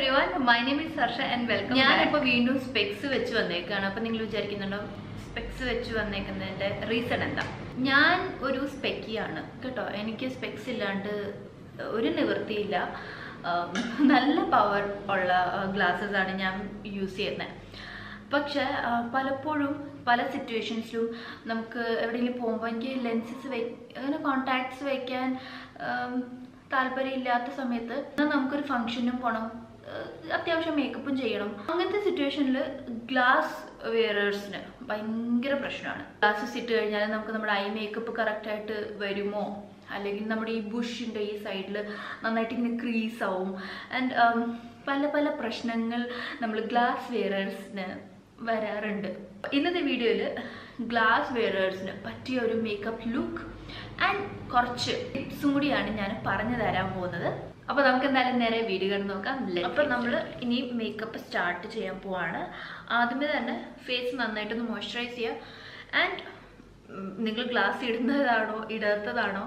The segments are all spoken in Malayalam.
everyone, my name is Harsha and welcome back. I am specs വെച്ച് വന്നേക്കാണ്. അപ്പോൾ നിങ്ങൾ വിചാരിക്കുന്നുണ്ടോ specs വെച്ച് വന്നേക്കുന്നതിന്റെ റീസൺ എന്താ? ഞാൻ ഒരു സ്പെക്കിയാണ് കേട്ടോ. എനിക്ക് സ്പെക്സ് ഇല്ലാണ്ട് ഒരു നിവൃത്തിയില്ല. നല്ല പവർ ഉള്ള ഗ്ലാസ്സസ് ആണ് ഞാൻ യൂസ് ചെയ്യുന്നത്. പക്ഷേ പലപ്പോഴും പല സിറ്റുവേഷൻസിലും നമുക്ക് എവിടെയെങ്കിലും പോകുമ്പോൾ എനിക്ക് ലെൻസസ് അങ്ങനെ കോണ്ടാക്ട്സ് വയ്ക്കാൻ താല്പര്യമില്ലാത്ത സമയത്ത് നമുക്കൊരു ഫംഗ്ഷനും പോകണം, അത്യാവശ്യം മേക്കപ്പും ചെയ്യണം. അങ്ങനത്തെ സിറ്റുവേഷനിൽ ഗ്ലാസ് വെയറേഴ്സിന് ഭയങ്കര പ്രശ്നമാണ്. ഗ്ലാസ്സസ് ഇട്ട് കഴിഞ്ഞാൽ നമുക്ക് നമ്മുടെ ഐ മേക്കപ്പ് കറക്റ്റായിട്ട് വരുമോ, അല്ലെങ്കിൽ നമ്മുടെ ഈ ബുഷിൻ്റെ ഈ സൈഡിൽ നന്നായിട്ട് ഇങ്ങനെ ക്രീസ് ആവും. ആൻഡ് പല പല പ്രശ്നങ്ങൾ നമ്മൾ ഗ്ലാസ് വെയറേഴ്സിന് വരാറുണ്ട്. ഇന്നത്തെ വീഡിയോയിൽ ഗ്ലാസ് വെയറേഴ്സിന് പറ്റിയ ഒരു മേക്കപ്പ് ലുക്ക് ആൻഡ് കുറച്ച് ടിപ്സും കൂടിയാണ് ഞാൻ പറഞ്ഞു തരാൻ പോകുന്നത്. അപ്പോൾ നമുക്ക് എന്തായാലും നേരെ വീഡിയോ കണ്ടു നോക്കാം. അപ്പോൾ നമ്മൾ ഇനി മേക്കപ്പ് സ്റ്റാർട്ട് ചെയ്യാൻ പോവാണ്. ആദ്യമേ തന്നെ ഫേസ് നന്നായിട്ടൊന്ന് മോയ്സ്ചറൈസ് ചെയ്യുക. ആൻഡ് നിങ്ങൾ ഗ്ലാസ് ഇടുന്നതാണോ ഇടാത്തതാണോ,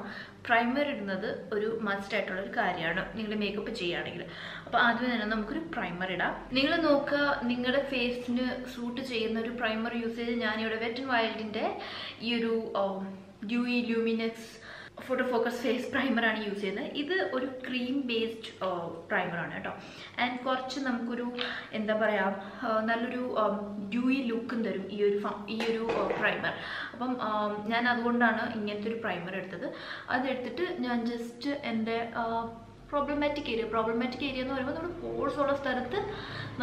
പ്രൈമർ ഇടുന്നത് ഒരു മസ്റ്റ് ആയിട്ടുള്ളൊരു കാര്യമാണ് നിങ്ങൾ മേക്കപ്പ് ചെയ്യുകയാണെങ്കിൽ. അപ്പോൾ ആദ്യമേ തന്നെ നമുക്കൊരു പ്രൈമർ ഇടാം. നിങ്ങൾ നോക്കുക, നിങ്ങളുടെ ഫേസിന് സൂട്ട് ചെയ്യുന്ന ഒരു പ്രൈമർ യൂസ് ചെയ്ത് ഞാനിവിടെ വെറ്റ് ആൻഡ് വൈൽഡിൻ്റെ ഈ ഒരു dewy luminous photo focus face പ്രൈമറാണ് യൂസ് ചെയ്യുന്നത്. ഇത് ഒരു ക്രീം ബേസ്ഡ് പ്രൈമറാണ് കേട്ടോ. ആൻഡ് കുറച്ച് നമുക്കൊരു എന്താ പറയുക, നല്ലൊരു ഡ്യൂയി ലുക്കും തരും ഈ ഒരു പ്രൈമർ. അപ്പം ഞാൻ അതുകൊണ്ടാണ് ഇങ്ങനത്തെ ഒരു പ്രൈമർ എടുത്തത്. അതെടുത്തിട്ട് ഞാൻ ജസ്റ്റ് എൻ്റെ പ്രോബ്ലമാറ്റിക് ഏരിയ എന്ന് പറയുമ്പോൾ നമ്മൾ പോഴ്സ് ഉള്ള സ്ഥലത്ത്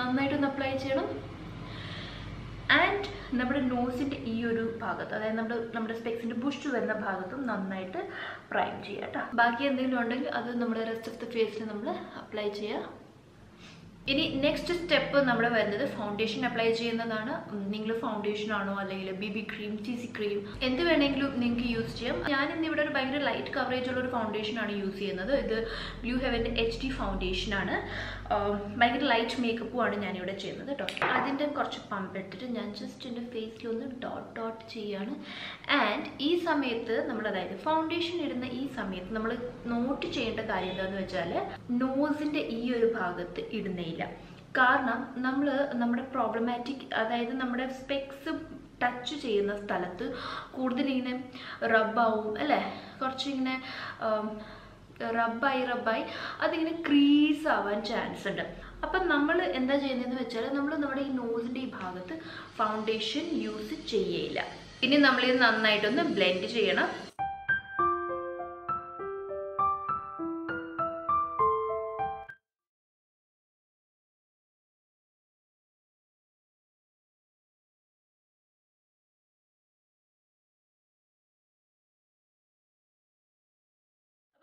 നന്നായിട്ടൊന്ന് അപ്ലൈ ചെയ്യണം. ആൻഡ് നമ്മുടെ നോസിൻ്റെ ഈ ഒരു ഭാഗത്ത്, അതായത് നമ്മുടെ സ്പെക്സിൻ്റെ ബുഷ് വരുന്ന ഭാഗത്തും നന്നായിട്ട് പ്രൈം ചെയ്യുക കേട്ടോ. ബാക്കി എന്തെങ്കിലും ഉണ്ടെങ്കിൽ അത് നമ്മുടെ റെസ്റ്റ് ഓഫ് ദ ഫേസിൽ നമ്മൾ അപ്ലൈ ചെയ്യുക. ഇനി നെക്സ്റ്റ് സ്റ്റെപ്പ് നമ്മുടെ വരുന്നത് ഫൗണ്ടേഷൻ അപ്ലൈ ചെയ്യുന്നതാണ്. നിങ്ങൾ ഫൗണ്ടേഷൻ ആണോ അല്ലെങ്കിൽ BB ക്രീം, CC ക്രീം എന്ത് വേണമെങ്കിലും നിങ്ങൾക്ക് യൂസ് ചെയ്യാം. ഞാൻ ഇന്നിവിടെ ഒരു ഭയങ്കര ലൈറ്റ് കവറേജ് ഉള്ള ഒരു ഫൗണ്ടേഷനാണ് യൂസ് ചെയ്യുന്നത്. ഇത് ബ്ലൂ ഹെവൻ്റെ HD ഫൗണ്ടേഷനാണ്. ഭയങ്കര ലൈറ്റ് മേക്കപ്പുമാണ് ഞാനിവിടെ ചെയ്യുന്നത് കേട്ടോ. അതിൻ്റെ കുറച്ച് പമ്പ് എടുത്തിട്ട് ഞാൻ ജസ്റ്റ് എൻ്റെ ഫേസിലൊന്ന് ഡോട്ട് ചെയ്യുകയാണ്. ആൻഡ് ഈ സമയത്ത് നമ്മൾ, അതായത് ഫൗണ്ടേഷൻ ഇടുന്ന ഈ സമയത്ത് നമ്മൾ നോട്ട് ചെയ്യേണ്ട കാര്യം എന്താണെന്ന് വെച്ചാൽ, നോസിൻ്റെ ഈ ഒരു ഭാഗത്ത് ഇടുന്നില്ല. കാരണം നമ്മുടെ പ്രോബ്ലമാറ്റിക്, അതായത് നമ്മുടെ സ്പെക്സ് ടച്ച് ചെയ്യുന്ന സ്ഥലത്ത് കൂടുതലിങ്ങനെ റബ്ബാവും അല്ലേ, കുറച്ചിങ്ങനെ റബ്ബായി അതിങ്ങനെ ക്രീസ് ആവാൻ ചാൻസ് ഉണ്ട്. അപ്പം നമ്മൾ എന്താ ചെയ്യുന്നതെന്ന് വെച്ചാൽ, നമ്മുടെ ഈ നോസിൻ്റെ ഈ ഭാഗത്ത് ഫൗണ്ടേഷൻ യൂസ് ചെയ്യയില്ല. ഇനി നമ്മളിത് നന്നായിട്ടൊന്ന് ബ്ലെൻഡ് ചെയ്യണം.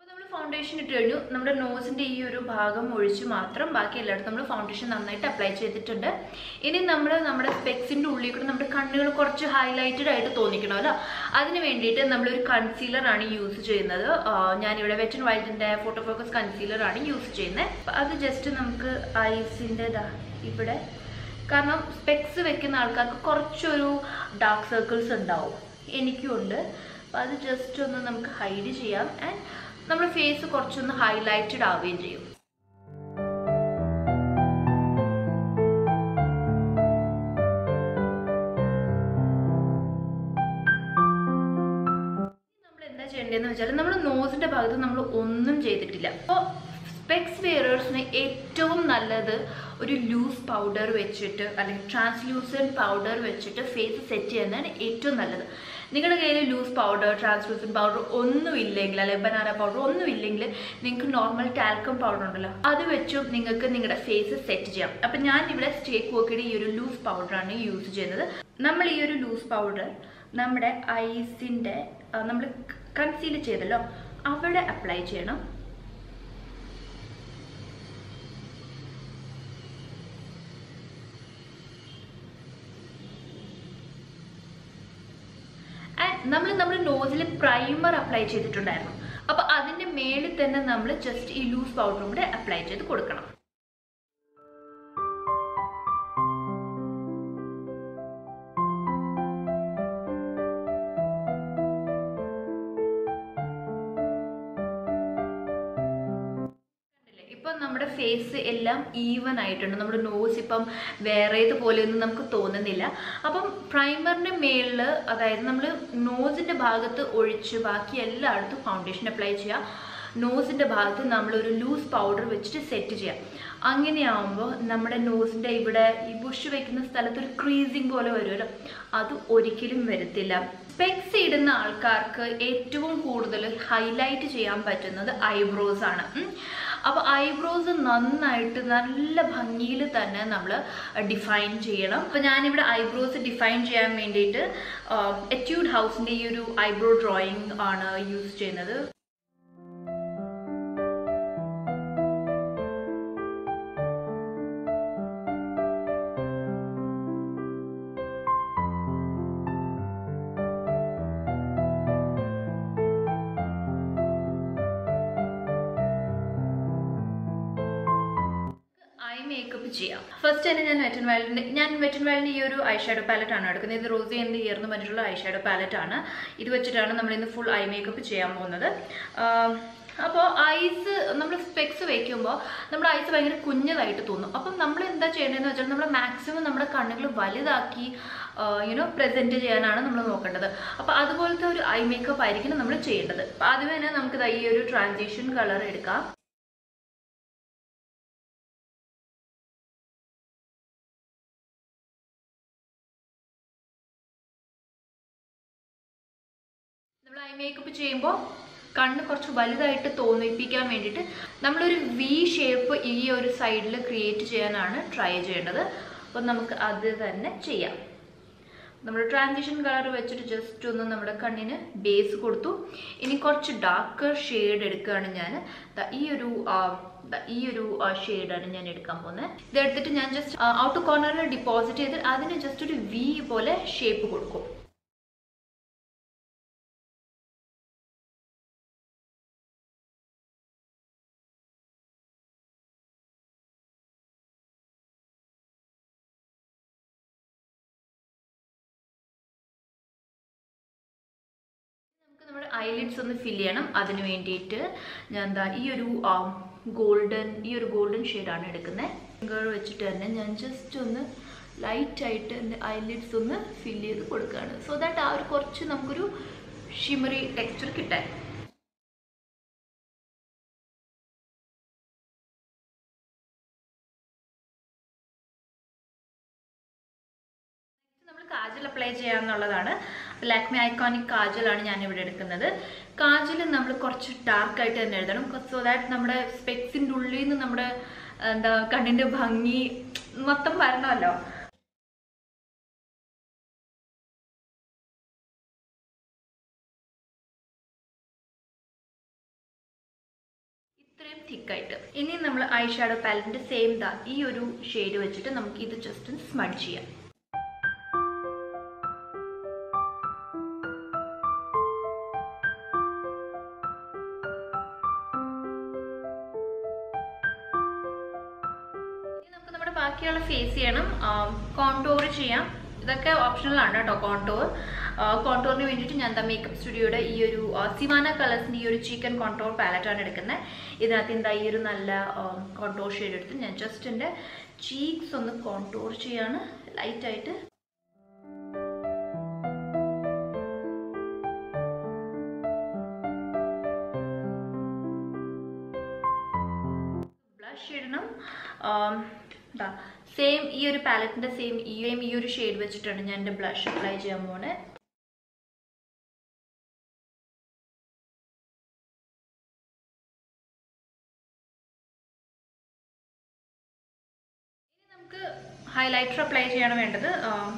നമ്മൾ ഫൗണ്ടേഷൻ ഇട്ട് കഴിഞ്ഞു. നമ്മുടെ നോസിൻ്റെ ഈ ഒരു ഭാഗം ഒഴിച്ച് മാത്രം ബാക്കി എല്ലായിടത്തും നമ്മൾ ഫൗണ്ടേഷൻ നന്നായിട്ട് അപ്ലൈ ചെയ്തിട്ടുണ്ട്. ഇനി നമ്മുടെ സ്പെക്സിൻ്റെ ഉള്ളിൽ കൂടെ നമ്മുടെ കണ്ണുകൾ കുറച്ച് ഹൈലൈറ്റഡ് ആയിട്ട് തോന്നിക്കണമല്ലോ, അതിന് വേണ്ടിയിട്ട് നമ്മളൊരു കൺസീലറാണ് യൂസ് ചെയ്യുന്നത്. ഞാനിവിടെ വെറ്റ് ആൻഡ് വൈൽഡിൻ്റെ ഫോട്ടോ ഫോക്കസ് കൺസീലറാണ് യൂസ് ചെയ്യുന്നത്. അത് ജസ്റ്റ് നമുക്ക് ഐസിൻ്റെ ഇവിടെ, കാരണം സ്പെക്സ് വെക്കുന്ന ആൾക്കാർക്ക് കുറച്ചൊരു ഡാർക്ക് സർക്കിൾസ് ഉണ്ടാവും, എനിക്കും ഉണ്ട്. അപ്പം അത് ജസ്റ്റ് ഒന്ന് നമുക്ക് ഹൈഡ് ചെയ്യാം. ആൻഡ് നമ്മുടെ ഫേസ് കുറച്ചൊന്ന് ഹൈലൈറ്റഡ് ആവുകയും ചെയ്യും. നമ്മൾ എന്താ ചെയ്യേണ്ടതെന്ന് വെച്ചാൽ, നമ്മൾ നോസിന്റെ ഭാഗത്ത് നമ്മൾ ഒന്നും ചെയ്തിട്ടില്ല. അപ്പോൾ സ്പെക്സ് വെയറേഴ്സിന് ഏറ്റവും നല്ലത് ഒരു ലൂസ് പൗഡർ വെച്ചിട്ട് അല്ലെങ്കിൽ ട്രാൻസ്ലൂസൻറ്റ് പൗഡർ വെച്ചിട്ട് ഫേസ് സെറ്റ് ചെയ്യുന്നതാണ് ഏറ്റവും നല്ലത്. നിങ്ങളുടെ കയ്യിൽ ലൂസ് പൗഡർ, ട്രാൻസ്ലൂസൻറ്റ് പൗഡർ ഒന്നും ഇല്ലെങ്കിൽ, അല്ലെങ്കിൽ ബനാന പൗഡർ ഒന്നും ഇല്ലെങ്കിൽ, നിങ്ങൾക്ക് നോർമൽ ടാൽക്കം പൗഡർ ഉണ്ടല്ലോ, അത് വെച്ചും നിങ്ങൾക്ക് നിങ്ങളുടെ ഫേസ് സെറ്റ് ചെയ്യാം. അപ്പം ഞാൻ ഇവിടെ സ്റ്റേക്ക് വോക്കിയുടെ ഈ ഒരു ലൂസ് പൗഡറാണ് യൂസ് ചെയ്യുന്നത്. നമ്മൾ ഈ ഒരു ലൂസ് പൗഡർ നമ്മുടെ ഐസിൻ്റെ, നമ്മൾ കൺസീൽ ചെയ്തല്ലോ, അവിടെ അപ്ലൈ ചെയ്യണം. നമ്മൾ നോസിൽ പ്രൈമർ അപ്ലൈ ചെയ്തിട്ടുണ്ടായിരുന്നു. അപ്പോൾ അതിൻ്റെ മേളിൽ തന്നെ നമ്മൾ ജസ്റ്റ് ഈ ലൂസ് പൗഡറും കൂടെ അപ്ലൈ ചെയ്ത് കൊടുക്കണം. ഇപ്പോൾ നമ്മുടെ ഫേസ് എല്ലാം ഈവൻ ആയിട്ടുണ്ട്. നമ്മുടെ നോസ് ഇപ്പം വേറേതുപോലെയൊന്നും നമുക്ക് തോന്നുന്നില്ല. അപ്പം പ്രൈമറിൻ്റെ മേളിൽ, അതായത് നമ്മൾ നോസിൻ്റെ ഭാഗത്ത് ഒഴിച്ച് ബാക്കി എല്ലായിടത്തും ഫൗണ്ടേഷൻ അപ്ലൈ ചെയ്യുക. നോസിൻ്റെ ഭാഗത്ത് നമ്മളൊരു ലൂസ് പൗഡർ വെച്ചിട്ട് സെറ്റ് ചെയ്യാം. അങ്ങനെയാവുമ്പോൾ നമ്മുടെ നോസിൻ്റെ ഇവിടെ ഈ ബുഷ് വയ്ക്കുന്ന സ്ഥലത്ത് ഒരു ക്രീസിങ് പോലെ വരുമല്ലോ, അത് ഒരിക്കലും വരത്തില്ല. സ്പെക്സ് ഇടുന്ന ആൾക്കാർക്ക് ഏറ്റവും കൂടുതൽ ഹൈലൈറ്റ് ചെയ്യാൻ പറ്റുന്നത് ഐബ്രോസ് ആണ്. അപ്പോൾ ഐബ്രോസ് നന്നായിട്ട് നല്ല ഭംഗിയിൽ തന്നെ നമ്മൾ ഡിഫൈൻ ചെയ്യണം. അപ്പോൾ ഞാനിവിടെ ഐബ്രോസ് ഡിഫൈൻ ചെയ്യാൻ വേണ്ടിയിട്ട് എറ്റ്യൂഡ് ഹൗസിൻ്റെ ഈ ഒരു ഐബ്രോ ഡ്രോയിങ് ആണ് യൂസ് ചെയ്യുന്നത്. മേക്കപ്പ് ചെയ്യാം. ഫസ്റ്റ് തന്നെ ഞാൻ വെറ്റ് ആൻഡ് വൈൽഡിൻ്റെ ഈ ഒരു ഐ ഷാഡോ പാലറ്റ് ആണ് എടുക്കുന്നത്. ഇത് റോസി ആൻഡ് ഇയർ എന്ന് പറഞ്ഞിട്ടുള്ള ഐ ഷാഡോ പാലറ്റ് ആണ്. ഇത് വെച്ചിട്ടാണ് നമ്മൾ ഇന്ന് ഫുൾ ഐ മേക്കപ്പ് ചെയ്യാൻ പോകുന്നത്. അപ്പോൾ ഐസ് നമ്മൾ സ്പെക്സ് വയ്ക്കുമ്പോൾ നമ്മുടെ ഐസ് ഭയങ്കര കുഞ്ഞതായിട്ട് തോന്നും. അപ്പം നമ്മൾ എന്താ ചെയ്യേണ്ടതെന്ന് വെച്ചാൽ നമ്മൾ മാക്സിമം നമ്മുടെ കണ്ണുകൾ വലുതാക്കി പ്രസൻറ്റ് ചെയ്യാനാണ് നമ്മൾ നോക്കേണ്ടത്. അപ്പോൾ അതുപോലത്തെ ഒരു ഐ മേക്കപ്പ് ആയിരിക്കും നമ്മൾ ചെയ്യേണ്ടത്. അപ്പോൾ ആദ്യമേ തന്നെ നമുക്ക് ഈ ഒരു ട്രാൻസിഷൻ കളർ എടുക്കാം. നമ്മൾ ഐ മേക്കപ്പ് ചെയ്യുമ്പോൾ കണ്ണ് കുറച്ച് വലുതായിട്ട് തോന്നിപ്പിക്കാൻ വേണ്ടിയിട്ട് നമ്മളൊരു വി ഷേപ്പ് ഈ ഒരു സൈഡിൽ ക്രിയേറ്റ് ചെയ്യാനാണ് ട്രൈ ചെയ്യേണ്ടത്. അപ്പം നമുക്ക് അത് തന്നെ ചെയ്യാം. നമ്മൾ ട്രാൻസിഷൻ കളർ വെച്ചിട്ട് ജസ്റ്റ് ഒന്ന് നമ്മുടെ കണ്ണിന് ബേസ് കൊടുത്തു. ഇനി കുറച്ച് ഡാർക്കർ ഷെയ്ഡ് എടുക്കുകയാണ് ഞാൻ. ഈ ഒരു ഷെയ്ഡാണ് ഞാൻ എടുക്കാൻ പോകുന്നത്. ഇതെടുത്തിട്ട് ഞാൻ ജസ്റ്റ് ഔട്ടർ കോർണറിൽ ഡിപ്പോസിറ്റ് ചെയ്ത് അതിന് ജസ്റ്റ് ഒരു വി പോലെ ഷേപ്പ് കൊടുക്കും. നമ്മുടെ ഐലിഡ്സ് ഒന്ന് ഫിൽ ചെയ്യണം. അതിന് വേണ്ടിയിട്ട് ഞാൻ ഈ ഒരു ഗോൾഡൻ ഷെയ്ഡാണ് എടുക്കുന്നത്. ഫിംഗർ വെച്ചിട്ട് തന്നെ ഞാൻ ജസ്റ്റ് ഒന്ന് ലൈറ്റായിട്ട് എൻ്റെ ഐലിഡ്സ് ഒന്ന് ഫിൽ ചെയ്ത് കൊടുക്കുകയാണ്. സോ ദാറ്റ് ആ ഒരു കുറച്ച് നമുക്കൊരു ഷിമറി ടെക്സ്ചർ കിട്ടാൻ. നമ്മൾ കാജൽ അപ്ലൈ ചെയ്യാന്നുള്ളതാണ്. ലാക്മി ഐക്കോണിക് കാജലാണ് ഞാൻ ഇവിടെ എടുക്കുന്നത്. കാജൽ നമ്മൾ കുറച്ച് ഡാർക്കായിട്ട് തന്നെ എഴുതണം. സോ ദാറ്റ് നമ്മുടെ സ്പെക്സിൻ്റെ ഉള്ളിൽ നിന്ന് നമ്മുടെ കണ്ണിൻ്റെ ഭംഗി മൊത്തം വരണമല്ലോ. ഇത്രയും തിക്കായിട്ട്. ഇനി നമ്മൾ ഐ ഷാഡോ പാലറ്റിൻ്റെ സെയിം ഈ ഒരു ഷെയ്ഡ് വെച്ചിട്ട് നമുക്ക് ഇത് ജസ്റ്റ് സ്മഡ് ചെയ്യാം. ബാക്കിയുള്ള ഫേസ് ചെയ്യണം. കോൺടോർ ചെയ്യാം. ഇതൊക്കെ ഓപ്ഷണൽ ആണ് കേട്ടോ. കോൺടോറിന് വേണ്ടിയിട്ട് ഞാൻ മേക്കപ്പ് സ്റ്റുഡിയോയുടെ ഈ ഒരു സിവാന കളേഴ്സിൻ്റെ ഈ ഒരു ചിക്കൻ കോൺടോർ പാലറ്റാണ് എടുക്കുന്നത്. ഇതിനകത്ത് ഈ ഒരു നല്ല കോൺടോർ ഷെയ്ഡ് എടുത്ത് ഞാൻ ജസ്റ്റ് എൻ്റെ ചീക്സ് ഒന്ന് കോൺടോർ ചെയ്യാണ് ലൈറ്റായിട്ട്. ബ്ലഷ് ഇടണം. സെയിം ഈ ഒരു പാലറ്റിന്റെ സെയിം ഈ ഒരു ഷെയ്ഡ് വെച്ചിട്ടാണ് ഞാൻ എൻ്റെ ബ്ലഷ് അപ്ലൈ ചെയ്യാൻ പോകുന്നത്. ഇനി നമുക്ക് ഹൈലൈറ്റർ അപ്ലൈ ചെയ്യാണ് വേണ്ടത്.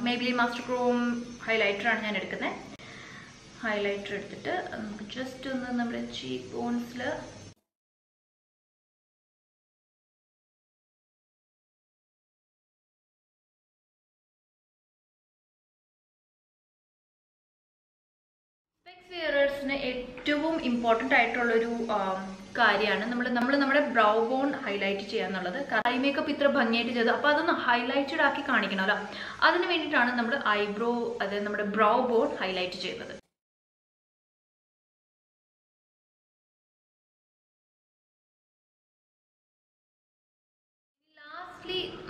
മേബിലിൻ മാസ്റ്റർ ക്രോം ഹൈലൈറ്ററാണ് ഞാൻ എടുക്കുന്നത്. ഹൈലൈറ്റർ എടുത്തിട്ട് നമുക്ക് ജസ്റ്റ് ഒന്ന് നമ്മുടെ ചീക്ക് ബോൺസിൽ സ്പെക്സ് വെയറേഴ്സിന് ഏറ്റവും ഇമ്പോർട്ടൻ്റ് ആയിട്ടുള്ളൊരു കാര്യമാണ് നമ്മുടെ ബ്രൗ ബോൺ ഹൈലൈറ്റ് ചെയ്യുക എന്നുള്ളത്. ഐ മേക്കപ്പ് ഇത്ര ഭംഗിയായിട്ട് ചെയ്ത് അപ്പോൾ അതൊന്ന് ഹൈലൈറ്റഡ് ആക്കി കാണിക്കണമല്ലോ. അതിന് വേണ്ടിയിട്ടാണ് നമ്മൾ ഐബ്രോ, അതായത് നമ്മുടെ ബ്രൗ ബോൺ ഹൈലൈറ്റ് ചെയ്യുന്നത്.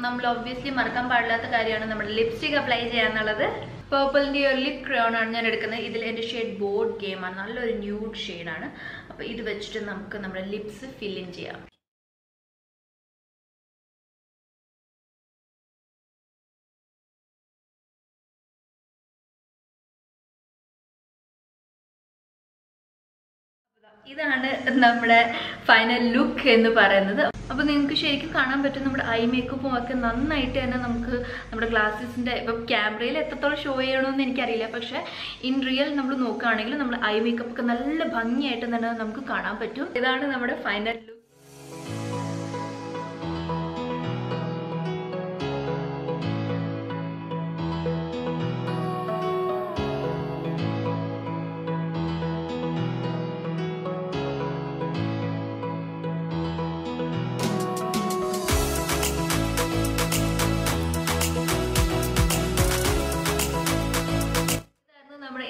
നമ്മൾ ഒബ്വിയസ്ലി മറക്കാൻ പാടില്ലാത്ത കാര്യമാണ് നമ്മുടെ ലിപ്സ്റ്റിക് അപ്ലൈ ചെയ്യാന്നുള്ളത്. പേർപ്പിളിൻ്റെ ഒരു ലിപ് ക്രയോൺ ആണ് ഞാൻ എടുക്കുന്നത്. ഇതിൽ എൻ്റെ ഷെയ്ഡ് ബോർഡ് ഗെയിമാണ്, നല്ലൊരു ന്യൂഡ് ഷെയ്ഡാണ്. അപ്പോൾ ഇത് വെച്ചിട്ട് നമുക്ക് നമ്മുടെ ലിപ്സ് ഫില്ലിൻ ചെയ്യാം. ഇതാണ് നമ്മുടെ ഫൈനൽ ലുക്ക് എന്ന് പറയുന്നത്. അപ്പോൾ നിങ്ങൾക്ക് ശരിക്കും കാണാൻ പറ്റും നമ്മുടെ ഐ മേക്കപ്പും ഒക്കെ നന്നായിട്ട് തന്നെ നമുക്ക് നമ്മുടെ ഗ്ലാസസിൻ്റെ ഇപ്പം ക്യാമറയിൽ എത്രത്തോളം ഷോ ചെയ്യണമെന്ന് എനിക്കറിയില്ല, പക്ഷേ ഇൻ റിയൽ നമ്മൾ നോക്കുകയാണെങ്കിൽ നമ്മുടെ ഐ മേക്കപ്പ് ഒക്കെ നല്ല ഭംഗിയായിട്ട് തന്നെ നമുക്ക് കാണാൻ പറ്റും. ഇതാണ് നമ്മുടെ ഫൈനൽ ലുക്ക്.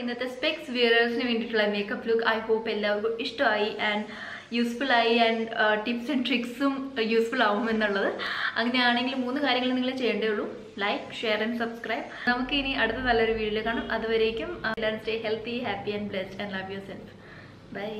ഇന്നത്തെ സ്പെക്സ് വിയറേഴ്സിന് വേണ്ടിയിട്ടുള്ള മേക്കപ്പ് ലുക്ക്. ഐ ഹോപ്പ് എല്ലാവർക്കും ഇഷ്ടമായി ആൻഡ് യൂസ്ഫുൾ ആയി ആൻഡ് ടിപ്സ് ആൻഡ് ട്രിക്സും യൂസ്ഫുൾ ആവും എന്നുള്ളത്. അങ്ങനെയാണെങ്കിൽ 3 കാര്യങ്ങൾ നിങ്ങൾ ചെയ്യേണ്ടേ ഉള്ളൂ: ലൈക്ക്, ഷെയർ ആൻഡ് സബ്സ്ക്രൈബ്. നമുക്ക് ഇനി അടുത്ത നല്ലൊരു വീഡിയോ കാണാം. അതുവരേക്കും stay healthy, happy and blessed and love yourself. By.